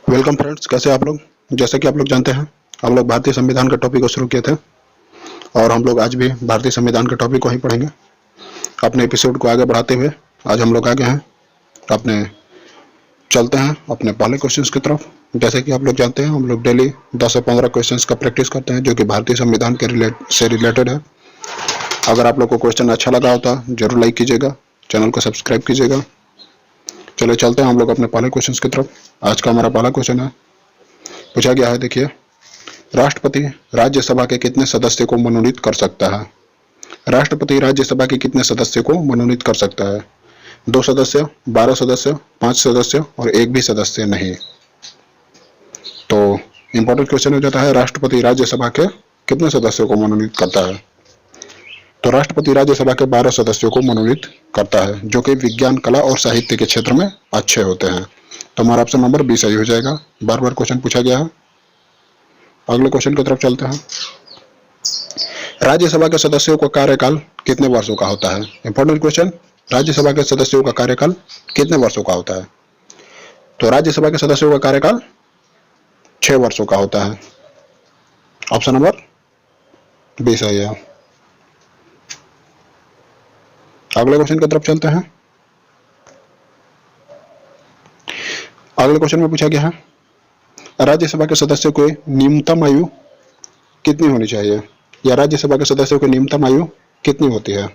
Welcome friends, कैसे आप लोग। जैसे कि आप लोग जानते हैं, हम लोग भारतीय संविधान के टॉपिक को शुरू किए थे और हम लोग आज भी भारतीय संविधान के टॉपिक को ही पढ़ेंगे। अपने एपिसोड को आगे बढ़ाते हुए आज हम लोग आगे हैं, अपने चलते हैं अपने पहले क्वेश्चंस की तरफ। जैसे कि आप लोग जानते हैं, हम लोग डेली 10 से 15 क्वेश्चंस का प्रैक्टिस करते हैं जो कि भारतीय संविधान के रिलेटेड है। अगर आप लोग को क्वेश्चन अच्छा लगा होता जरूर लाइक कीजिएगा, चैनल को सब्सक्राइब कीजिएगा। चलो चलते हैं हम लोग अपने पहले क्वेश्चन की तरफ। आज का हमारा पहला क्वेश्चन है, पूछा गया है, देखिए, राष्ट्रपति राज्यसभा के कितने सदस्य को मनोनीत कर सकता है। राष्ट्रपति राज्यसभा के कितने सदस्य को मनोनीत कर सकता है। 2 सदस्य, 12 सदस्य, 5 सदस्य और एक भी सदस्य नहीं। तो इंपॉर्टेंट क्वेश्चन हो जाता है, राष्ट्रपति राज्यसभा के कितने सदस्यों को मनोनीत करता है। तो राष्ट्रपति राज्यसभा के 12 सदस्यों को मनोनीत करता है जो कि विज्ञान, कला और साहित्य के क्षेत्र में अच्छे होते हैं। तो हमारा ऑप्शन नंबर 20 सही हो जाएगा। बार बार क्वेश्चन पूछा गया है। अगले क्वेश्चन की तरफ चलते हैं। राज्यसभा के सदस्यों का कार्यकाल कितने वर्षों का होता है। इंपॉर्टेंट क्वेश्चन, राज्यसभा के सदस्यों का कार्यकाल कितने वर्षों का होता है। तो राज्यसभा के सदस्यों का कार्यकाल 6 वर्षों का होता है। ऑप्शन नंबर 20 सही है। अगले क्वेश्चन की तरफ चलते हैं। अगले क्वेश्चन में पूछा गया है, राज्यसभा के सदस्यों की न्यूनतम आयु कितनी होनी चाहिए, या राज्यसभा के सदस्यों की न्यूनतम आयु कितनी होती है।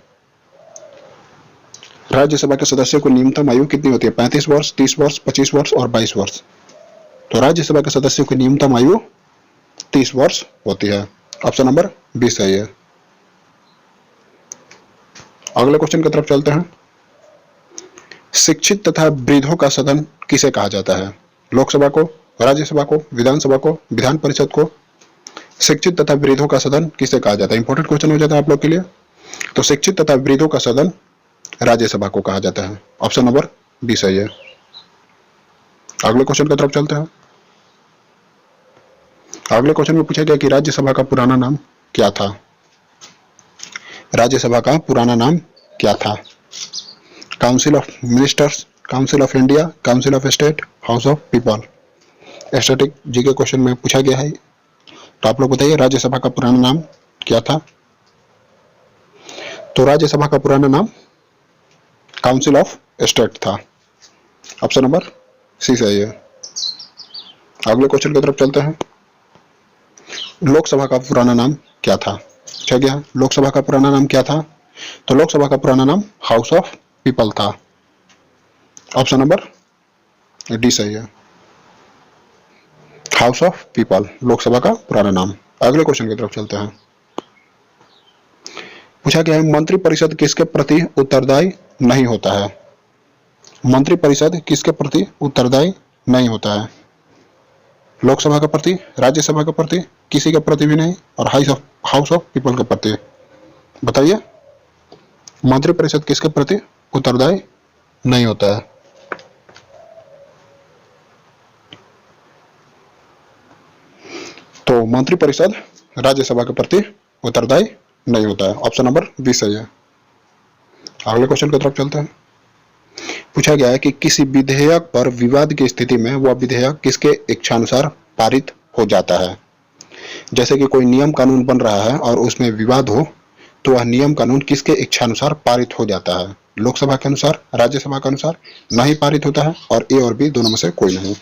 राज्यसभा के सदस्यों की न्यूनतम आयु कितनी होती है। 35 वर्ष, 30 वर्ष, 25 वर्ष और 22 वर्ष। तो राज्यसभा के सदस्यों की न्यूनतम आयु 30 वर्ष होती है। ऑप्शन नंबर 20 सही है। अगले क्वेश्चन की तरफ चलते हैं। शिक्षित तथा वृद्धों का सदन किसे कहा जाता है। लोकसभा को, राज्यसभा को, विधानसभा को, विधान परिषद को। शिक्षित तथा वृद्धों का सदन किसे कहा जाता है। इंपॉर्टेंट क्वेश्चन हो जाता है आप लोग के लिए। तो शिक्षित तथा वृद्धों का सदन राज्यसभा को कहा जाता है। ऑप्शन नंबर 20 सही है। अगले क्वेश्चन की तरफ चलते हैं। अगले क्वेश्चन में पूछा गया कि राज्यसभा का पुराना नाम क्या था। राज्यसभा का पुराना नाम क्या था। Council of ministers, council of India, council of state, house of people. Static GK question में पूछा गया है। तो आप लोग बताइए राज्यसभा का पुराना नाम क्या था। तो राज्यसभा का पुराना नाम काउंसिल ऑफ स्टेट था। ऑप्शन नंबर सी सही है। अगले क्वेश्चन की तरफ चलते हैं। लोकसभा का पुराना नाम क्या था। पूछा गया लोकसभा का पुराना नाम क्या था। तो लोकसभा का पुराना नाम हाउस ऑफ पीपल था। ऑप्शन नंबर डी सही है। हाउस ऑफ पीपल लोकसभा का पुराना नाम। अगले क्वेश्चन की तरफ चलते हैं। पूछा गया है, मंत्रिपरिषद किसके प्रति उत्तरदायी नहीं होता है। मंत्रिपरिषद किसके प्रति उत्तरदायी नहीं होता है। लोकसभा के प्रति, राज्यसभा के प्रति, किसी के प्रति भी नहीं, और हाउस ऑफ पीपल के प्रति। बताइए मंत्रिपरिषद किसके प्रति उत्तरदायी नहीं होता है। तो मंत्रिपरिषद राज्यसभा के प्रति उत्तरदायी नहीं होता है। ऑप्शन नंबर 20 सही है। अगले क्वेश्चन की तरफ चलते हैं। पूछा गया है कि किसी विधेयक पर विवाद की स्थिति में वह विधेयक किसके इच्छानुसार पारित हो जाता है। जैसे कि कोई नियम कानून बन रहा है और उसमें विवाद हो, तो वह नियम कानून किसके इच्छानुसार पारित हो जाता है। लोकसभा के अनुसार, राज्यसभा के अनुसार नहीं पारित होता है, और ए और बी दोनों में से कोई नहीं।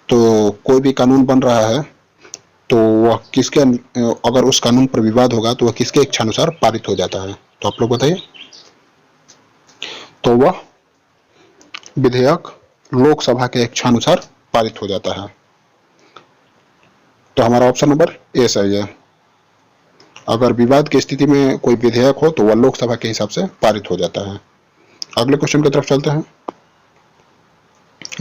तो कोई भी कानून बन रहा है तो वह किसके, अगर उस कानून पर विवाद होगा तो वह किसके इच्छानुसार पारित हो जाता है। तो आप लोग बताइए। तो वह विधेयक लोकसभा के इच्छानुसार पारित हो जाता है। तो हमारा ऑप्शन नंबर ए सही है। अगर विवाद की स्थिति में कोई विधेयक हो तो वह लोकसभा के हिसाब से पारित हो जाता है। अगले क्वेश्चन की तरफ चलते हैं।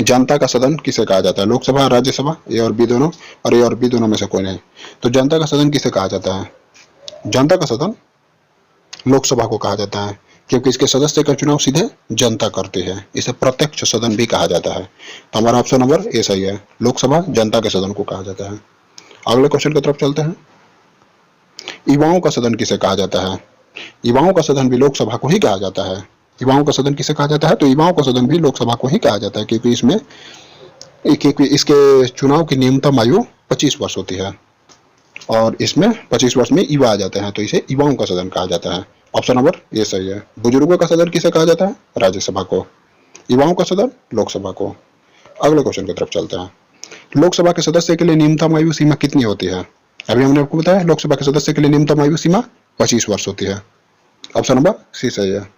जनता का सदन किसे कहा जाता है। लोकसभा, राज्यसभा, ए और बी दोनों, और ए और बी दोनों में से कोई नहीं। तो जनता का सदन किसे कहा जाता है। जनता का सदन लोकसभा को कहा जाता है, क्योंकि इसके सदस्य का चुनाव सीधे जनता करती है। इसे प्रत्यक्ष सदन भी कहा जाता है। तो हमारा ऑप्शन नंबर ए सही है। लोकसभा जनता के सदन को कहा जाता है। अगले क्वेश्चन की तरफ चलते हैं। युवाओं का सदन किसे कहा जाता है। युवाओं का सदन भी लोकसभा को ही कहा जाता है। युवाओं का सदन किसे कहा जाता है। तो युवाओं का सदन भी लोकसभा को ही कहा जाता है, क्योंकि इसमें इसके चुनाव की न्यूनतम आयु 25 वर्ष होती है और इसमें 25 वर्ष में युवा आ जाते हैं, तो इसे युवाओं का सदन कहा जाता है। ऑप्शन नंबर ये सही है। बुजुर्गों का सदन किसे कहा जाता है? राज्यसभा को। युवाओं का सदन लोकसभा को। अगले क्वेश्चन की तरफ चलते हैं। लोकसभा के सदस्य के लिए न्यूनतम आयु सीमा कितनी होती है? अभी हमने आपको बताया लोकसभा के सदस्य के लिए न्यूनतम आयु सीमा 25 वर्ष होती है। ऑप्शन नंबर सी सही है।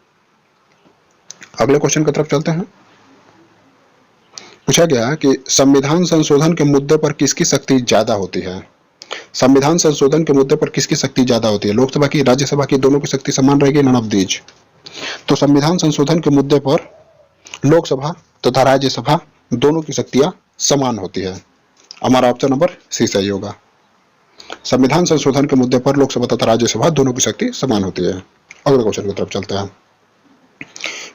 अगले क्वेश्चन की तरफ चलते हैं। पूछा गया कि संविधान संशोधन के मुद्दे पर किसकी शक्ति ज्यादा होती है? संविधान संशोधन के मुद्दे पर किसकी शक्ति ज्यादा होती है? लोकसभा की, राज्यसभा की, दोनों की शक्ति समान रहेगी, नन ऑफ दीज। तो संविधान संशोधन के मुद्दे पर लोकसभा तथा राज्यसभा दोनों की शक्तियां समान होती है। हमारा ऑप्शन नंबर सी सही होगा। संविधान संशोधन के मुद्दे पर लोकसभा तथा राज्यसभा दोनों की शक्ति समान होती है। अगले क्वेश्चन की तरफ चलते हैं।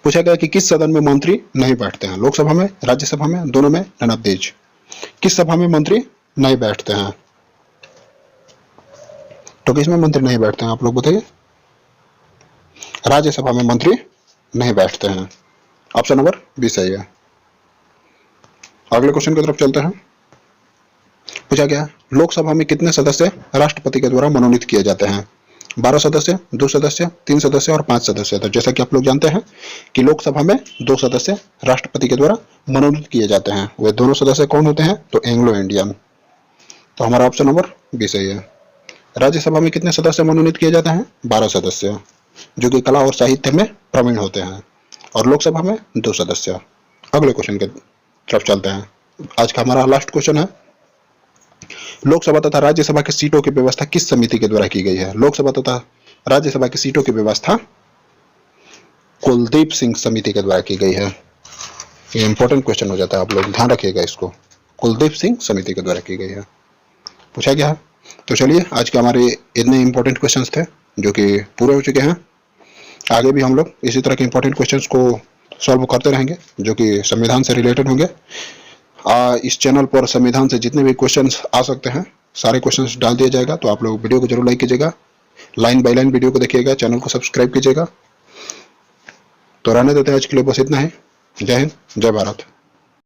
पूछा गया कि किस सदन में मंत्री नहीं बैठते हैं? लोकसभा में, राज्यसभा में, दोनों में, नन ऑफ दीज। किस सभा में मंत्री नहीं बैठते हैं? तो किसमें मंत्री नहीं बैठते हैं आप लोग बताइए? राज्यसभा में मंत्री नहीं बैठते हैं। ऑप्शन नंबर बी सही है। अगले क्वेश्चन की तरफ चलते हैं। पूछा गया लोकसभा में कितने सदस्य राष्ट्रपति के द्वारा मनोनीत किए जाते हैं? 12 सदस्य, 2 सदस्य, 3 सदस्य और 5 सदस्य। तो जैसा कि आप लोग जानते हैं कि लोकसभा में 2 सदस्य राष्ट्रपति के द्वारा मनोनीत किए जाते हैं। वे दोनों सदस्य कौन होते हैं? तो एंग्लो इंडियन। तो हमारा ऑप्शन नंबर बी सही है। राज्यसभा में कितने सदस्य मनोनीत किए जाते हैं? 12 सदस्य, जो कि कला और साहित्य में प्रवीण होते हैं। और लोकसभा में 2 सदस्य। अगले क्वेश्चन की तरफ चलते हैं। आज का हमारा लास्ट क्वेश्चन है। लोकसभा तथा राज्यसभा की सीटों की व्यवस्था किस समिति के द्वारा की गई है? लोकसभा तथा राज्यसभा की सीटों की व्यवस्था कुलदीप सिंह समिति के द्वारा की गई है। ये इंपॉर्टेंट क्वेश्चन हो जाता है, आप लोग ध्यान रखिएगा इसको। कुलदीप सिंह समिति के द्वारा की गई है, पूछा गया है। तो चलिए, आज के हमारे इतने इंपॉर्टेंट क्वेश्चंस थे जो कि पूरे हो चुके हैं। आगे भी हम लोग इसी तरह के इंपॉर्टेंट क्वेश्चंस को सॉल्व करते रहेंगे जो कि संविधान से रिलेटेड होंगे। इस चैनल पर संविधान से जितने भी क्वेश्चंस आ सकते हैं सारे क्वेश्चंस डाल दिया जाएगा। तो आप लोग वीडियो को जरूर लाइक कीजिएगा, लाइन बाय लाइन वीडियो को देखिएगा, चैनल को सब्सक्राइब कीजिएगा। तो रहने देते हैं आज के लिए बस इतना ही। जय हिंद, जय भारत।